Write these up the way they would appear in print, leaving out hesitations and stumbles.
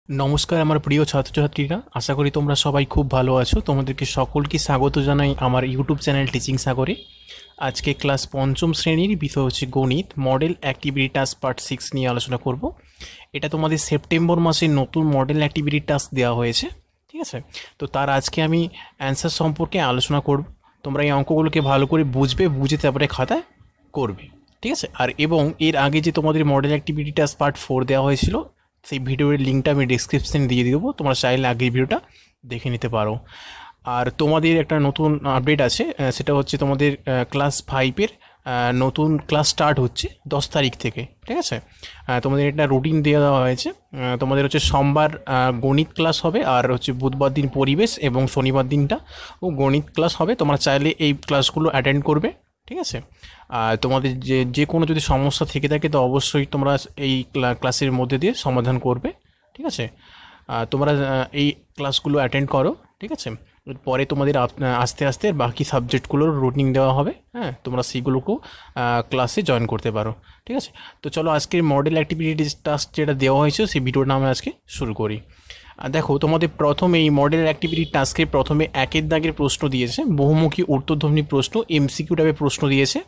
নমস্কার আমার প্রিয় ছাত্রছাত্রীরা, আশা করি তোমরা সবাই খুব ভালো আছো। তোমাদেরকে সকলকে স্বাগত জানাই আমার ইউটিউব চ্যানেল টিচিং সাগরে। আজকে ক্লাস পঞ্চম শ্রেণীর বিষয় হচ্ছে গণিত, মডেল অ্যাক্টিভিটি টাস্ক পার্ট 6 নিয়ে আলোচনা করব। এটা তোমাদের সেপ্টেম্বর মাসে নতুন মডেল অ্যাক্টিভিটি টাস্ক দেওয়া হয়েছে, ঠিক আছে? তো তার আজকে আমি অ্যান্সার সম্পর্কে আলোচনা করব। তোমরা এই অঙ্কগুলোকে ভালো করে বুঝে তারপরে খাতায় করবে, ঠিক আছে? আর এবং এর আগে যে তোমাদের মডেল অ্যাক্টিভিটি টাস্ক পার্ট 4 দেওয়া হয়েছিল, সেই ভিডিওর লিঙ্কটা আমি ডিসক্রিপশানে দিয়ে দেবো, তোমরা চাইলে আগের ভিডিওটা দেখে নিতে পারো। আর তোমাদের একটা নতুন আপডেট আছে, সেটা হচ্ছে তোমাদের ক্লাস 5-এর নতুন ক্লাস স্টার্ট হচ্ছে 10 তারিখ থেকে, ঠিক আছে? তোমাদের একটা রুটিন দেওয়া হয়েছে। তোমাদের হচ্ছে সোমবার গণিত ক্লাস হবে, আর হচ্ছে বুধবার দিন পরিবেশ, এবং শনিবার দিনটা গণিত ক্লাস হবে। তোমরা চাইলে এই ক্লাসগুলো অ্যাটেন্ড করবে, ঠিক আছে? তোমাদের যে কোনো যদি সমস্যা থেকে থাকে তো অবশ্যই তোমরা এই ক্লাসের মধ্যে দিয়ে সমাধান করবে, ঠিক আছে? তোমরা এই ক্লাসগুলো অ্যাটেন্ড করো, ঠিক আছে? পরে তোমাদের আস্তে আস্তে বাকি সাবজেক্টগুলোর রুটিন দেওয়া হবে, হ্যাঁ, তোমরা সেইগুলোকেও ক্লাসে জয়েন করতে পারো, ঠিক আছে? তো চলো আজকের মডেল অ্যাক্টিভিটি টাস্ক যেটা দেওয়া হয়েছে সেই ভিডিওটা আমরা আজকে শুরু করি। দেখো, তোমাদের প্রথমে এই মডেল অ্যাক্টিভিটি টাস্কের প্রথমে একের দাগের প্রশ্ন দিয়েছে, বহুমুখী ঊর্ধ্বধ্বনি প্রশ্ন, এমসিকিউ টাইপের প্রশ্ন দিয়েছে।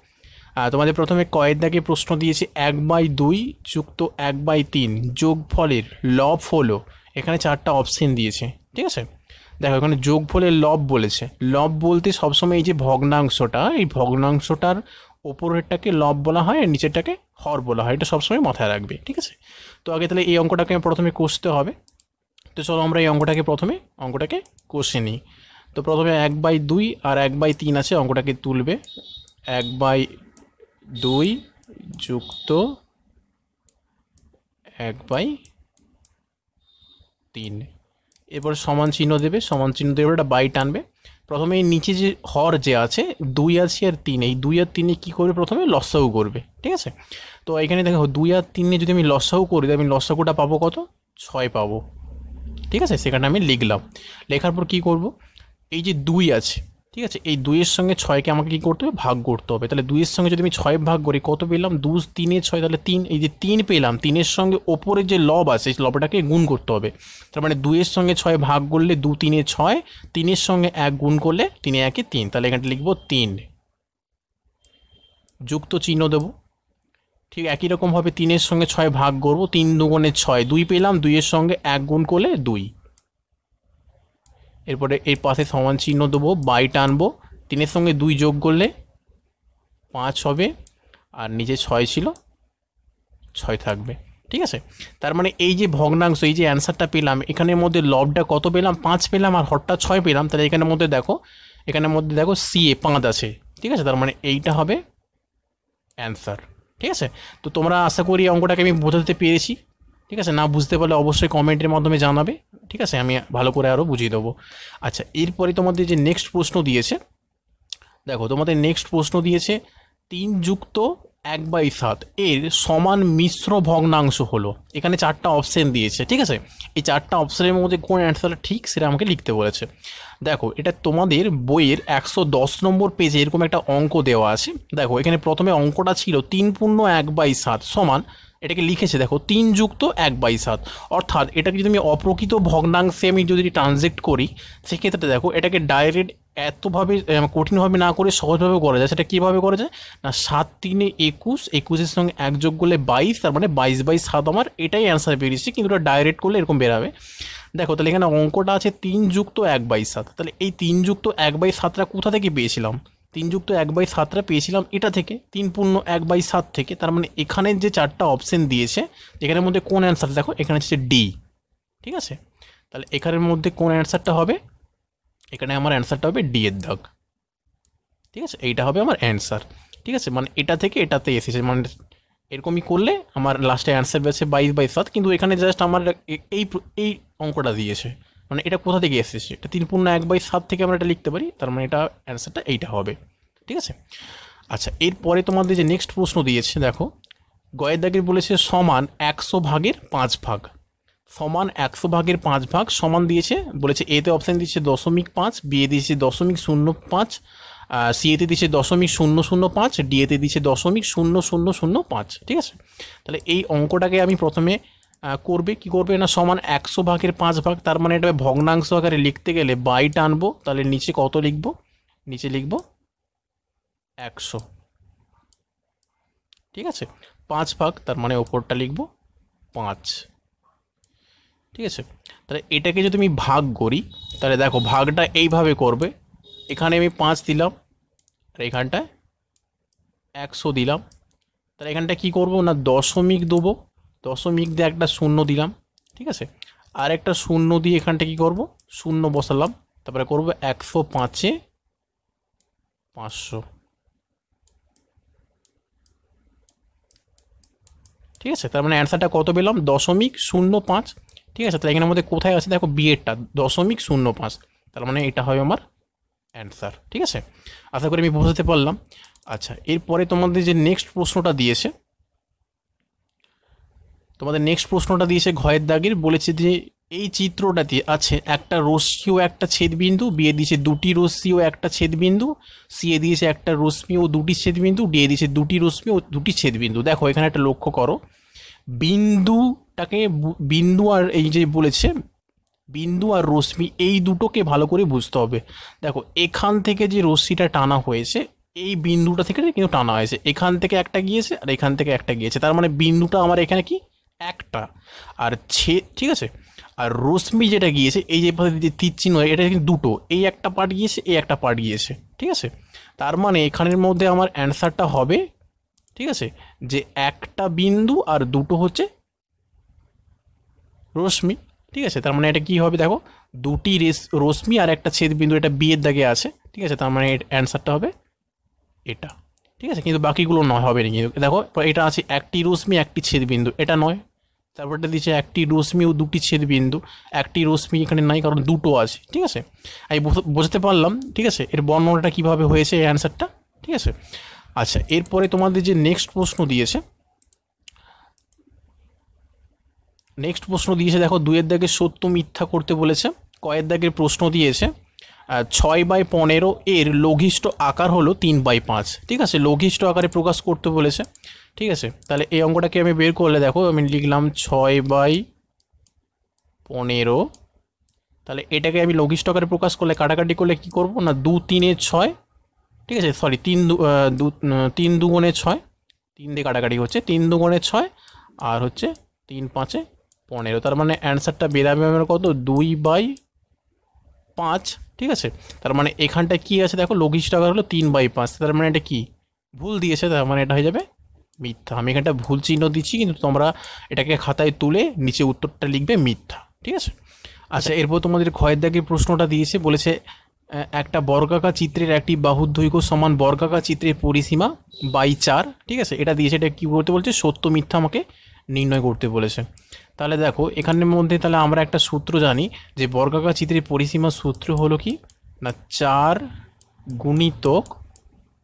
তোমাদের প্রথমে কয়ের দাগে প্রশ্ন দিয়েছে 1/2 যুক্ত 1/3 যোগফলের লব হলো। এখানে 4টা অপশন দিয়েছে, ঠিক আছে? দেখো, এখানে যোগফলের লব বলেছে। লব বলতে সবসময় এই যে ভগ্নাংশটা, এই ভগ্নাংশটার ওপরেরটাকে লব বলা হয় আর নিচেরটাকে হর বলা হয়, এটা সবসময় মাথায় রাখবে, ঠিক আছে? তো আগে তাহলে এই অঙ্কটাকে প্রথমে কষতে হবে। তো চলো আমরা এই অঙ্কটাকে কষে নিই। তো প্রথমে 1/2 আর 1/3 আছে, অঙ্কটাকে তুলবে। 1/2 যুক্ত 1/3, এরপর সমান চিহ্ন দেবে, একটা বাই টানবে। প্রথমে এই নিচে যে হর যে আছে 2 আছে আর 3, এই 2 আর 3 কী করবে, প্রথমে লসাগু করবে, ঠিক আছে? তো এখানে দেখো 2 আর 3 যদি আমি লসাগু করি, আমি লসাগুটা পাবো কত? 6 পাবো, ঠিক আছে? সেখানে আমি লিখলাম। লেখার পর কী করব, এই যে 2 আছে, ঠিক আছে, এই 2-এর সঙ্গে 6কে আমাকে কী করতে হবে, ভাগ করতে হবে। তাহলে 2-এর সঙ্গে যদি আমি 6 ভাগ করি, কত পেলাম? 2 3 6, তাহলে 3, এই যে 3 পেলাম, 3-এর সঙ্গে ওপরে যে লব আছে সেই লবটাকে গুণ করতে হবে। তার মানে 2-এর সঙ্গে 6 ভাগ করলে 2 3 6, 3-এর সঙ্গে 1 গুণ করলে 3 1 3, তাহলে এখানে লিখবো 3, যুক্ত চিহ্ন দেবো। ঠিক একই রকমভাবে 3-এর সঙ্গে 6 ভাগ করবো, 3 2 6, 2 পেলাম, 2-এর সঙ্গে 1 গুণ করলে 2। এরপরে এর পাশে সমান চিহ্ন দেবো, বাই টানবো, 3-এর সঙ্গে 2 যোগ করলে 5 হবে, আর নিচে 6 ছিল, 6 থাকবে, ঠিক আছে? তার মানে এই যে ভগ্নাংশ, এই যে অ্যান্সারটা পেলাম, এখানের মধ্যে লবটা কত পেলাম? 5 পেলাম, আর হরটা 6 পেলাম। তাহলে এখানের মধ্যে দেখো সিএ 5 আছে, ঠিক আছে? তার মানে এইটা হবে অ্যান্সার, ঠিক আছে? তো তোমরা আশা করি অঙ্কটাকে আমি বোঝাতে পেরেছি, ঠিক আছে? না বুঝতে পারলে অবশ্যই কমেন্টের মাধ্যমে জানাবে, ঠিক আছে? আমি ভালো করে আরও বুঝিয়ে দেবো। আচ্ছা, এরপরে তোমাদের যে নেক্সট প্রশ্ন দিয়েছে, দেখো তোমাদের নেক্সট প্রশ্ন দিয়েছে 3 যুক্ত 1/7 এর সমান মিশ্র ভগ্নাংশ হলো। এখানে 4টা অপশন দিয়েছে, ঠিক আছে? এই 4টা অপশনের মধ্যে কোন অ্যান্সারটা ঠিক সেটা আমাকে লিখতে বলেছে। দেখো, এটা তোমাদের বইয়ের 110 নম্বর পেজে এরকম একটা অঙ্ক দেওয়া আছে। দেখো, এখানে প্রথমে অঙ্কটা ছিল 3 পূর্ণ 1/7 সমান, এটাকে লিখেছে দেখো 3 যুক্ত 1/7, অর্থাৎ এটাকে যদি আমি অপ্রকৃত ভগ্নাংশে আমি যদি ট্রানজেক্ট করি, সেক্ষেত্রে দেখো এটাকে ডাইরেক্ট এতভাবে কঠিনভাবে না করে সহজভাবে করা যায়। সেটা কীভাবে করা যায় না, 7 3 21, 21-এর সঙ্গে 1 যোগ করলে 22, তার মানে 22/7 আমার এটাই অ্যান্সার বেরিয়েছে, কিন্তু এটা ডাইরেক্ট করলে এরকম বেরাবে। দেখো, তাহলে এখানে অঙ্কটা আছে 3 যুক্ত 1/7, তাহলে এই 3 যুক্ত 1/7টা কোথা থেকে পেয়েছিলাম? 3 যুক্ত 1/7টা পেয়েছিলাম এটা থেকে, 3 পূর্ণ 1/7 থেকে। তার মানে এখানে যে 4টা অপশন দিয়েছে, এখানের মধ্যে কোন অ্যান্সার, দেখো এখানে হচ্ছে ডি, ঠিক আছে? তাহলে এখানের মধ্যে কোন অ্যান্সারটা হবে? এখানে আমার অ্যান্সারটা হবে ডি এর দাগ, ঠিক আছে? এইটা হবে আমার অ্যান্সার, ঠিক আছে? মানে এটা থেকে এটাতে এসেছে, মানে এরকমই করলে আমার লাস্টে অ্যান্সার বেছে 22/7, কিন্তু এখানে জাস্ট আমার এই এই অঙ্কটা দিয়েছে, মানে এটা কোথা থেকে এসেছে, এটা 3 পূর্ণ 1/7 থেকে আমরা এটা লিখতে পারি, তার মানে এটা অ্যান্সারটা এইটা হবে, ঠিক আছে? আচ্ছা, এরপরে তোমাদের যে নেক্সট প্রশ্ন দিয়েছে, দেখো গয়ের দাগের বলেছে সমান 100 ভাগের 5 ভাগ, সমান 100 ভাগের 5 ভাগ সমান দিয়েছে, বলেছে এতে অপশান দিয়েছে 0.5, বি এ দিয়েছে 0.05, সি এতে দিয়েছে 0.005, ডি এতে দিয়েছে 0.0005, ঠিক আছে? তাহলে এই অঙ্কটাকে আমি প্রথমে করবে কি করবে না, সমান 100 ভাগের 5 ভাগ, তার মানে এটা ভগ্নাংশ আকারে লিখতে গেলে বাই টানবো, তাহলে নিচে কত লিখবো, নিচে লিখবো 100, ঠিক আছে। 5 ভাগ তার মানে ওপরটা লিখবো 5, ঠিক আছে। তাহলে এটাকে যদি আমি ভাগ করি তাহলে দেখো ভাগটা এইভাবে করবে, এখানে আমি 5 দিলাম আর এখানটায় 100 দিলাম, তাহলে এখানটা কি করব না দশমিক দেবো, দশমিক দিয়ে একটা শূন্য দিলাম, ঠিক আছে। আর একটা শূন্য দিয়ে এখানটা কি করব, শূন্য বসালাম, তারপরে করব 105-এ 500, ঠিক আছে। তার মানে অ্যান্সারটা কত পেলাম, 0.05, ঠিক আছে। তাহলে এখানের মধ্যে কোথায় আছে দেখো বিয়েরটা 0.05, তার মানে এটা হবে আমার অ্যান্সার, ঠিক আছে। আশা করি আমি বোঝাতে পারলাম। আচ্ছা, এরপরে তোমাদের যে নেক্সট প্রশ্নটা দিয়েছে, ঘয়ের দাগের, বলেছে যে এই চিত্রটাতে আছে একটা রশ্মি ও একটা ছেদবিন্দু, বিয়ে দিয়েছে দুটি রশ্মি ও একটা ছেদবিন্দু, সিয়ে দিয়েছে একটা রশ্মি ও দুটি ছেদবিন্দু, ডিয়ে দিয়েছে দুটি রশ্মি ও দুটি ছেদবিন্দু। দেখো এখানে একটা লক্ষ্য করো, বিন্দু আর এই যে বলেছে বিন্দু আর রশ্মি এই দুটোকে ভালো করে বুঝতে হবে। দেখো এখান থেকে যে রশ্মিটা টানা হয়েছে এই বিন্দুটা থেকে কিন্তু টানা হয়েছে, এখান থেকে একটা গিয়েছে আর এখান থেকে একটা গিয়েছে, তার মানে বিন্দুটা আমার এখানে কি একটা, আর ঠিক আছে। আর রশ্মি যেটা গিয়েছে এই যে তীর চিহ্ন এটা কিন্তু দুটো, এই একটা পার্ট গিয়েছে এই একটা পার্ট গিয়েছে, ঠিক আছে। তার মানে এখানের মধ্যে আমার অ্যান্সারটা হবে, ঠিক আছে, যে একটা বিন্দু আর দুটো হচ্ছে রশ্মি, ঠিক আছে। তার মানে এটা কি হবে দেখো, দুটি রশ্মি আর একটা ছেদবিন্দু, এটা বিয়ের দাগে আছে, ঠিক আছে। তার মানে অ্যান্সারটা হবে এটা, ঠিক আছে। কিন্তু বাকিগুলো নয়, হবে না। কিন্তু দেখো এটা আছে একটি রশ্মি একটি ছেদবিন্দু, এটা নয়। তারপরটা দিচ্ছে একটি রশ্মি ও দুটি ছেদবিন্দু, একটি রশ্মি এখানে নাই কারণ দুটো আছে, ঠিক আছে। আমি বোঝাতে পারলাম, ঠিক আছে, এর বর্ণনাটা কীভাবে হয়েছে এই অ্যান্সারটা, ঠিক আছে। আচ্ছা, এরপরে তোমাদের যে নেক্সট প্রশ্ন দিয়েছে দেখো 2-এর দাগে সত্য মিথ্যা করতে বলেছে। কয়ের দাগের প্রশ্ন দিয়েছে 6/15 এর লঘিষ্ঠ আকার হলো 3/5, ঠিক আছে। লঘিষ্ঠ আকারে প্রকাশ করতে বলেছে, ঠিক আছে। তাহলে এই অঙ্কটাকে আমি বের করলে দেখো আমি লিখলাম 6/15, তাহলে এটাকে আমি লঘিষ্ঠ আকারে প্রকাশ করলে কাটাকাটি করলে কি করব না 2-3-এ 6, ঠিক আছে, সরি 3 2 3 দিয়ে কাটাকাটি হচ্ছে, 3 2 6 আর হচ্ছে 3 5 15, তার মানে অ্যান্সারটা বেরাবে আমার কত 2/5, ঠিক আছে। তার মানে এখানটা কি আছে দেখো লঘিষ্ঠ আকার হলো 3/5, তার মানে এটা কি ভুল দিয়েছে, তার মানে এটা হয়ে যাবে মিথ্যা। আমি এখানটা ভুল চিহ্ন দিচ্ছি, কিন্তু তোমরা এটাকে খাতায় তুলে নিচে উত্তরটা লিখবে মিথ্যা, ঠিক আছে। আচ্ছা, এরপর তোমাদের ক্ষয়ের দাগের প্রশ্নটা দিয়েছে, বলেছে একটা বর্গাকার চিত্রের একটি বাহুর দৈর্ঘ্য সমান বর্গাকার চিত্রের পরিসীমা বাই 4, ঠিক আছে। এটা দিয়েছে, এটা কী করতে বলছে সত্য মিথ্যা আমাকে নির্ণয় করতে বলেছে। তাহলে দেখো এখানের মধ্যে তাহলে আমরা একটা সূত্র জানি যে বর্গাকার চিত্রের পরিসীমা সূত্র হলো কি না 4 গুণিতক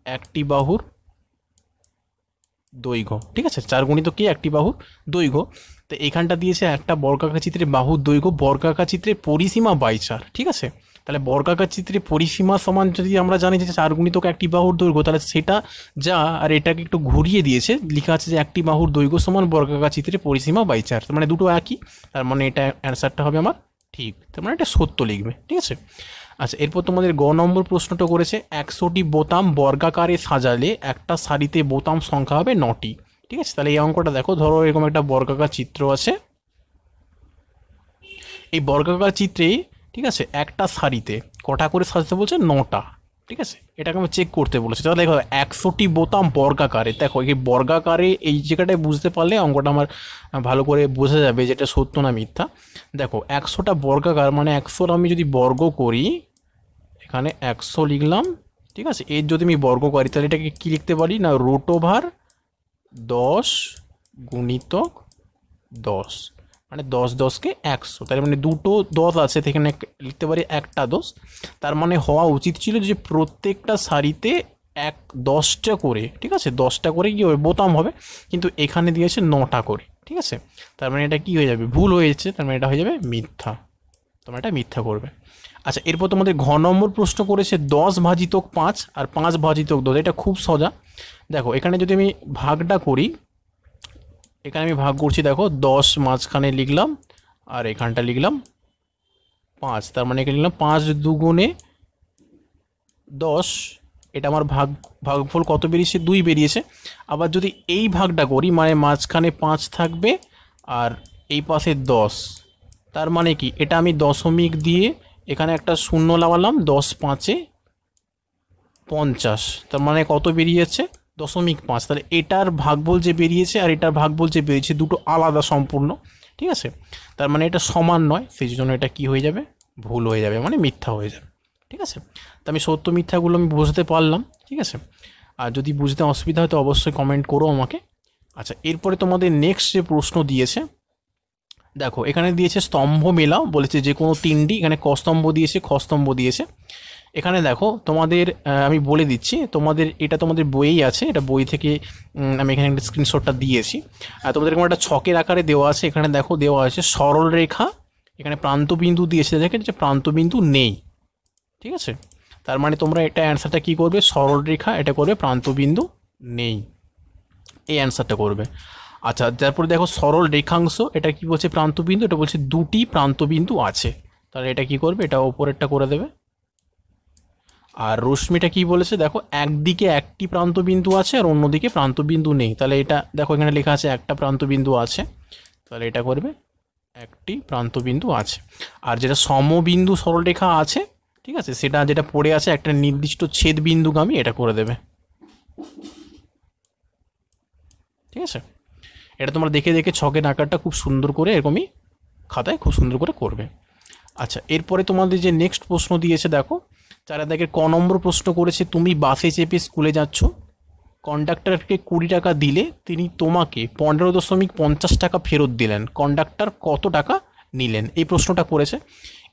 একটি বাহুর দৈর্ঘ্য, ঠিক আছে। 4 গুণিতক কি একটি বাহুর দৈর্ঘ্য। তো এখানটা দিয়েছে একটা বর্গাকার চিত্রের বাহুর দৈর্ঘ্য বর্গাকার চিত্রের পরিসীমা বাই 4, ঠিক আছে। তাহলে বর্গাকার চিত্রের পরিসীমা সমান যদি আমরা জানি যে 4 গুণিতক একটি বাহুর দৈর্ঘ্য, তাহলে সেটা যা, আর এটাকে একটু ঘুরিয়ে দিয়েছে, লেখা আছে যে একটি বাহুর দৈর্ঘ্য সমান বর্গাকার চিত্রের পরিসীমা বাই 4, তার মানে দুটো একই, তার মানে এটা অ্যান্সারটা হবে আমার ঠিক, তার মানে এটা সত্য লিখবে, ঠিক আছে। আচ্ছা, এরপর তোমাদের গ নম্বর প্রশ্নটা করেছে 100টি বোতাম বর্গাকারে সাজালে একটা সারিতে বোতাম সংখ্যা হবে 9টি, ঠিক আছে। তাহলে এই অঙ্কটা দেখো, ধরো এরকম একটা বর্গাকার চিত্র আছে, এই বর্গাকার চিত্রে, ঠিক আছে, একটা সারিতে কটা করে সাজাতে বলছে 9টা, ঠিক আছে। এটাকে আমি চেক করতে বলেছি। তাহলে দেখো 100টি বোতাম বর্গাকারে, দেখো এই বর্গাকারে এই জায়গাটায় বুঝতে পারলে অঙ্কটা আমার ভালো করে বোঝা যাবে যেটা সত্য না মিথ্যা। দেখো 100টা বর্গাকার মানে 100 আমি যদি বর্গ করি, এখানে 100 লিখলাম, ঠিক আছে। এর যদি আমি বর্গ করি তাহলে এটাকে কী লিখতে পারি না √10 গুণিতক 10, মানে 10 10কে 100, তার মানে দুটো 10 আছে, সেখানে লিখতে পারি একটা 10, তার মানে হওয়া উচিত ছিল যে প্রত্যেকটা সারিতে 10টা করে, ঠিক আছে, 10টা করে কী হবে বোতাম হবে, কিন্তু এখানে দিয়েছে 9টা করে, ঠিক আছে। তার মানে এটা কী হয়ে যাবে ভুল হয়েছে, তার মানে এটা হয়ে যাবে মিথ্যা, তোমরা এটা মিথ্যা করবে। আচ্ছা, এরপর তোমাদের ঘ নম্বর প্রশ্ন করেছে 10/5 আর 5/10, এটা খুব সোজা। দেখো এখানে যদি আমি ভাগটা করি এখানে আমি ভাগ করছি, দেখো 10 মাঝখানে লিখলাম আর এখানটা লিখলাম 5, তার মানে এখানে লিখলাম 5 দুগুণে 10। এটা আমার ভাগফল কত বেরিয়েছে? 2 বেরিয়েছে। আবার যদি এই ভাগটা করি, মানে মাঝখানে 5 থাকবে আর এই পাশে 10, তার মানে কি এটা আমি দশমিক দিয়ে এখানে একটা শূন্য লাগালাম, 10 5 50, তার মানে কত বেরিয়েছে? 0.5। তাহলে এটার ভাগফল যে বেরিয়েছে আর এটার ভাগফল যে বেরিয়েছে দুটো আলাদা সম্পূর্ণ, ঠিক আছে? তার মানে এটা সমান নয়, সেই জন্য এটা কি হয়ে যাবে? ভুল হয়ে যাবে, মানে মিথ্যা হয়ে যাবে, ঠিক আছে? তো আমি সত্য মিথ্যাগুলো আমি বুঝতে পারলাম, ঠিক আছে? আর যদি বুঝতে অসুবিধা হয় তো অবশ্যই কমেন্ট করো আমাকে। আচ্ছা, এরপরে তোমাদের নেক্সট যে প্রশ্ন দিয়েছে, দেখো এখানে দিয়েছে স্তম্ভ মেলাও, বলেছে যে কোনো 3টি, এখানে ক স্তম্ভ দিয়েছে, খ স্তম্ভ দিয়েছে। এখানে দেখো তোমাদের আমি বলে দিচ্ছি, তোমাদের এটা তোমাদের বইয়েই আছে, এটা বই থেকে আমি এখানে একটা স্ক্রিনশটটা দিয়েছি। আর তোমাদের এরকম একটা ছকের আকারে দেওয়া আছে, এখানে দেখো দেওয়া আছে সরল রেখা, এখানে প্রান্তবিন্দু দিয়েছে, দেখেন যে প্রান্তবিন্দু নেই, ঠিক আছে? তার মানে তোমরা এটা অ্যান্সারটা কী করবে? সরল রেখা, এটা করবে প্রান্তবিন্দু নেই, এই অ্যান্সারটা করবে। আচ্ছা, তারপরে দেখো সরল রেখাংশ, এটা কি বলছে? প্রান্তবিন্দু, এটা বলছে 2টি প্রান্তবিন্দু আছে, তাহলে এটা কি করবে? এটা ওপরেরটা করে দেবে। আর রশ্মিটা কি বলেছে? দেখো একদিকে একটি প্রান্তবিন্দু আছে আর অন্যদিকে প্রান্তবিন্দু নেই, তাহলে এটা দেখো এখানে লেখা আছে একটা প্রান্তবিন্দু আছে, তাহলে এটা করবে একটি প্রান্তবিন্দু আছে। আর যেটা সমবিন্দু সরলরেখা আছে, ঠিক আছে, সেটা যেটা পড়ে আছে একটা নির্দিষ্ট ছেদ বিন্দুগামী, এটা করে দেবে, ঠিক আছে? এটা তোমরা দেখে দেখে ছকের আকারটা খুব সুন্দর করে এরকমই খাতায় খুব সুন্দর করে করবে। আচ্ছা, এরপরে তোমাদের যে নেক্সট প্রশ্ন দিয়েছে, দেখো 4 দাগের ক নম্বর প্রশ্ন করেছে, তুমি বাসে চেপে স্কুলে যাচ্ছ, কন্ডাক্টরকে 20 টাকা দিলে তিনি তোমাকে 15.50 টাকা ফেরত দিলেন, কন্ডাক্টর কত টাকা নিলেন? এই প্রশ্নটা করেছে।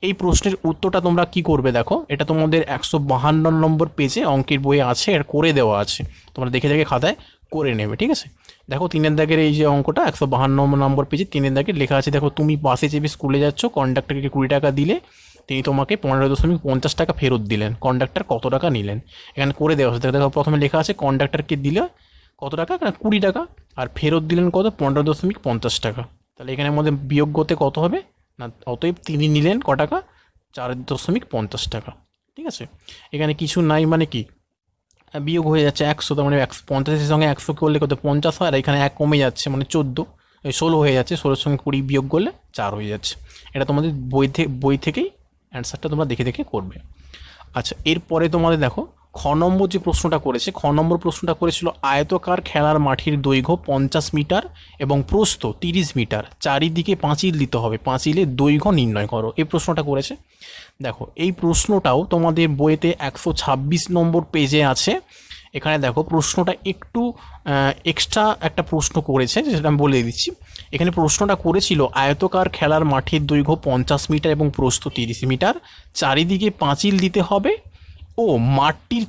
এই প্রশ্নের উত্তরটা তোমরা কি করবে? দেখো এটা তোমাদের 152 নম্বর পেজে অঙ্কের বইয়ে আছে, আর করে দেওয়া আছে, তোমরা দেখে দেখে খাতায় করে নেবে, ঠিক আছে? দেখো 3 দাগের এই যে অঙ্কটা 152 নম্বর পেজে 3 দাগের লেখা আছে, দেখো তুমি বাসে চেপে স্কুলে যাচ্ছ, কন্ডাক্টরকে 20 টাকা দিলে তিনি তোমাকে 15.50 টাকা ফেরত দিলেন, কন্ডাক্টর কত টাকা নিলেন? এখানে করে দেওয়া আছে, দেখো প্রথমে লেখা আছে কন্ডাক্টরকে দিলে কত টাকা? 20 টাকা, আর ফেরত দিলেন কত? 15.50 টাকা। তাহলে এখানের মধ্যে বিয়োগ করতে কত হবে না? অতএব তিনি নিলেন ক টাকা? 4.50 টাকা, ঠিক আছে? এখানে কিছু নাই, মানে কি বিয়োগ হয়ে যাচ্ছে 100, তার মানে 150-এর সঙ্গে 100 করলে কত? 50 হয়, আর এখানে 1 কমে যাচ্ছে, মানে 16 হয়ে যাচ্ছে, 16-এর সঙ্গে 20 বিয়োগ করলে 4 হয়ে যাচ্ছে। এটা তোমাদের বই থেকেই অ্যান্সারটা তোমরা দেখে দেখে করবে। আচ্ছা, এরপরে তোমাদের দেখো খ নম্বর যে প্রশ্নটা করেছে, খ নম্বর প্রশ্নটা করেছিল আয়তকার খেলার মাঠের দৈর্ঘ্য 50 মিটার এবং প্রস্থ 30 মিটার, চারিদিকে পাঁচিল দিতে হবে, পাঁচিলের দৈর্ঘ্য নির্ণয় করো, এই প্রশ্নটা করেছে। দেখো এই প্রশ্নটাও তোমাদের বইতে 126 নম্বর পেজে আছে। এখানে দেখো প্রশ্নটা একটু এক্সট্রা একটা প্রশ্ন করেছে, যেটা আমি বলে দিচ্ছি। এখানে প্রশ্নটা করেছিল আয়তকার খেলার মাঠের দৈর্ঘ্য 50 মিটার এবং প্রস্থ 30 মিটার, চারিদিকে পাঁচিল দিতে হবে ও মাঠটির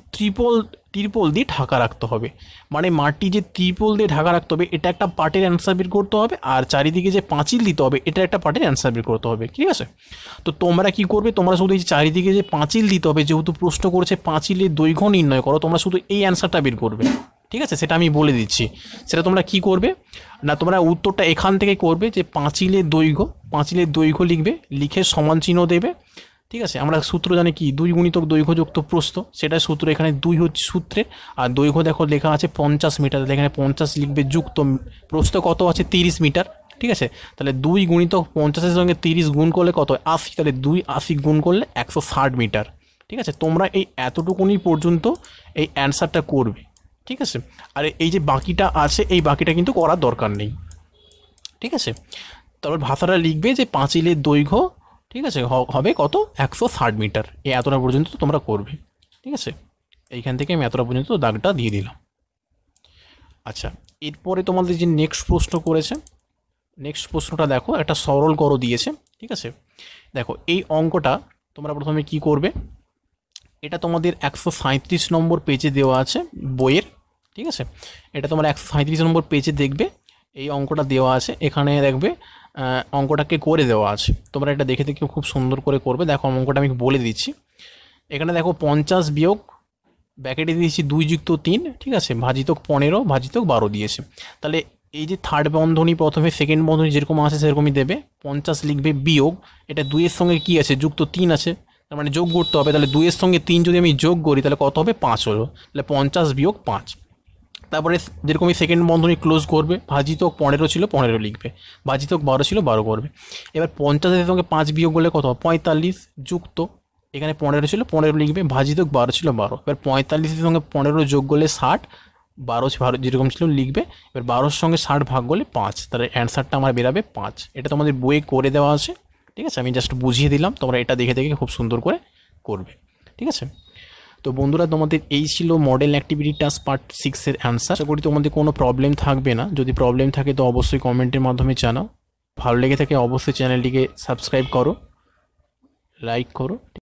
ত্রিপল দিয়ে ঢাকা রাখতে হবে। মানে মাঠটি যে ত্রিপল দিয়ে ঢাকা রাখতে হবে এটা একটা পার্টের অ্যান্সার বের করতে হবে, আর চারিদিকে যে পাঁচিল দিতে হবে এটা একটা পার্টের অ্যান্সার বের করতে হবে, ঠিক আছে? তো তোমরা কি করবে? তোমরা শুধু এই চারিদিকে যে পাঁচিল দিতে হবে, যেহেতু প্রশ্ন করেছে পাঁচিলের দৈর্ঘ্য নির্ণয় করো, তোমরা শুধু এই অ্যান্সারটা বের করবে, ঠিক আছে? সেটা আমি বলে দিচ্ছি। সেটা তোমরা কি করবে না, তোমরা উত্তরটা এখান থেকে করবে যে পাঁচিলের দৈর্ঘ্য লিখবে, লিখে সমান চিহ্ন দেবে, ঠিক আছে? আমরা সূত্র জানি কি 2 গুণিতক দৈর্ঘ্য যুক্ত প্রস্থ, সেটা সূত্র, এখানে 2 হচ্ছে সূত্রের, আর দৈর্ঘ্য দেখো লেখা আছে 50 মিটার, তাহলে এখানে 50 লিখবে, যুক্ত প্রস্থ কত আছে? 30 মিটার, ঠিক আছে? তাহলে 2 গুণিতক 50-এর সঙ্গে 30 গুণ করলে কত? 80, তাহলে 280 গুণ করলে 160 মিটার, ঠিক আছে? তোমরা এই এতটুকুনি পর্যন্ত এই অ্যান্সারটা করবে, ঠিক আছে? আর এই যে বাকিটা আছে, এই বাকিটা কিন্তু করার দরকার নেই, ঠিক আছে? তারপর ভাষাটা লিখবে যে পাঁচিলের দৈর্ঘ্য, ঠিক আছে, হবে কত? 160 মিটার, এই এতটা পর্যন্ত তোমরা করবে, ঠিক আছে? এইখান থেকে আমি এতটা পর্যন্ত দাগটা দিয়ে দিলাম। আচ্ছা, এরপরে তোমাদের যে নেক্সট প্রশ্ন করেছে, নেক্সট প্রশ্নটা দেখো একটা সরল করো দিয়েছে, ঠিক আছে? দেখো এই অঙ্কটা তোমরা প্রথমে কি করবে, এটা তোমাদের 137 নম্বর পেজে দেওয়া আছে বইয়ের, ঠিক আছে? এটা তোমরা 137 নম্বর পেজে দেখবে, এই অঙ্কটা দেওয়া আছে, এখানে দেখবে অঙ্কটাকে করে দেওয়া আছে, তোমরা এটা দেখে দেখে খুব সুন্দর করে করবে। দেখো অঙ্কটা আমি বলে দিচ্ছি। এখানে দেখো 50 বিয়োগ ব্যাকেটে দিয়েছি 2 যুক্ত 3, ঠিক আছে, ভাজিতক 15 ভাজিতক 12 দিয়েছে। তাহলে এই যে থার্ড বন্ধনী প্রথমে সেকেন্ড বন্ধনী যেরকম আছে সেরকমই দেবে, 50 লিখবে বিয়োগ, এটা 2-এর সঙ্গে কী আছে, যুক্ত 3 আছে, তার মানে যোগ করতে হবে, তাহলে 2-এর সঙ্গে 3 যদি আমি যোগ করি তাহলে কত হবে, 5 হলো, তাহলে 50 বিয়োগ 5। তারপরে যেরকমই সেকেন্ড বন্ধনী ক্লোজ করবে, ভাজিতক 15 ছিল 15 লিখবে, ভাজিতক 12 ছিল 12 করবে। এবার 50-এর সঙ্গে 5 বিয়োগ করলে কত হবে, 45 যুক্ত, এখানে 15 ছিল 15 লিখবে, ভাজিতক 12 ছিল 12। এবার 45-এর সঙ্গে 15 যোগ করলে 60, 12 যেরকম ছিল লিখবে। এবার 12-র সঙ্গে 60 ভাগ করলে 5, তাহলে অ্যান্সারটা আমার বেরাবে 5। এটা তোমাদের বইয়ে করে দেওয়া আছে, ঠিক আছে, আমি জাস্ট বুঝিয়ে দিলাম, তোমরা এটা দেখে দেখে খুব সুন্দর করে করবে, ঠিক আছে। তো বন্ধুরা, তোমাদের এই ছিল মডেল অ্যাক্টিভিটি টাস্ক পার্ট 6-এর অ্যান্সার। আশা করি তোমাদের কোনো প্রবলেম থাকবে না, যদি প্রবলেম থাকে তো অবশ্যই কমেন্টের মাধ্যমে জানাও। ভালো লেগে থাকে অবশ্যই চ্যানেলটিকে সাবস্ক্রাইব করো, লাইক করো।